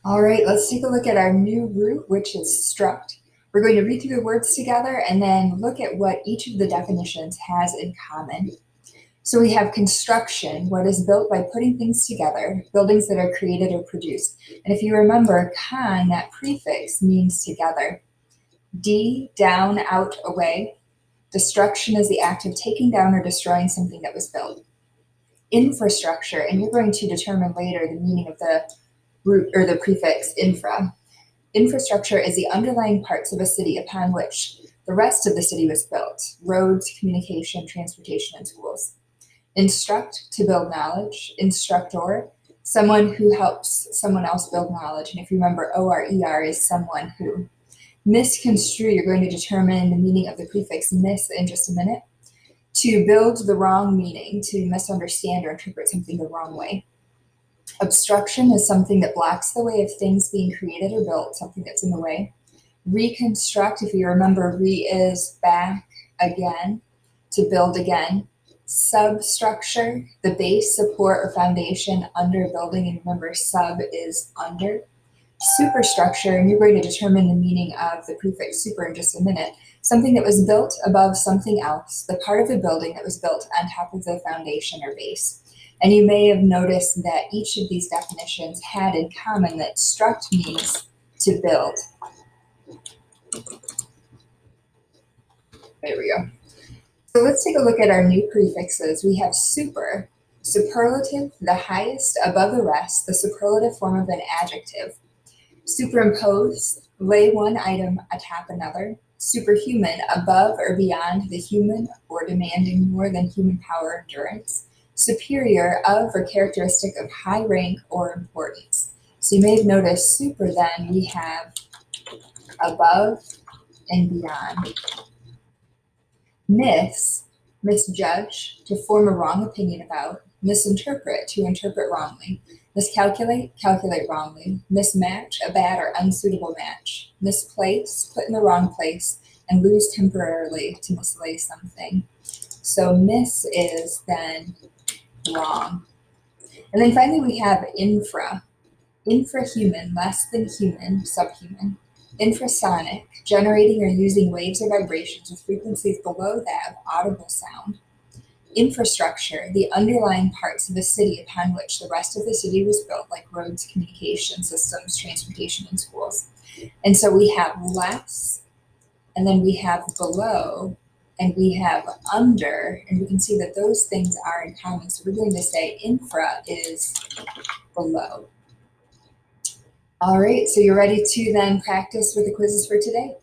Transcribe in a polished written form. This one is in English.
All right, let's take a look at our new root, which is struct. We're going to read through the words together and then look at what each of the definitions has in common. So we have construction, what is built by putting things together, buildings that are created or produced. And if you remember, con, that prefix means together. D, down, out, away. Destruction is the act of taking down or destroying something that was built. Infrastructure, and you're going to determine later the meaning of the root or the prefix infra. Infrastructure is the underlying parts of a city upon which the rest of the city was built: roads, communication, transportation, and schools. Instruct, to build knowledge. Instructor, someone who helps someone else build knowledge. And if you remember, ORER is someone who. Misconstrue, you're going to determine the meaning of the prefix mis in just a minute. To build the wrong meaning, to misunderstand or interpret something the wrong way. Obstruction is something that blocks the way of things being created or built, something that's in the way. Reconstruct, if you remember, re is back again, to build again. Substructure, the base, support, or foundation under a building, and remember, sub is under. Superstructure, and you're going to determine the meaning of the prefix super in just a minute. Something that was built above something else, the part of the building that was built on top of the foundation or base. And you may have noticed that each of these definitions had in common that struct means to build. There we go. So let's take a look at our new prefixes. We have super, superlative, the highest above the rest, the superlative form of an adjective. Superimpose, lay one item atop another. Superhuman, above or beyond the human or demanding more than human power or endurance. Superior, of or characteristic of high rank or importance. So you may have noticed super, then we have above and beyond. Misjudge, to form a wrong opinion about. Misinterpret, to interpret wrongly. Miscalculate, calculate wrongly. Mismatch, a bad or unsuitable match. Misplace, put in the wrong place. And lose temporarily, to mislay something. So mis is then wrong. And then finally we have infra. Infrahuman, less than human, subhuman. Infrasonic, generating or using waves or vibrations with frequencies below that of audible sound. Infrastructure, the underlying parts of the city upon which the rest of the city was built, like roads, communication systems, transportation, and schools. And so we have less, and then we have below, and we have under, and we can see that those things are in common. So we're going to say infra is below. All right, so you're ready to then practice with the quizzes for today?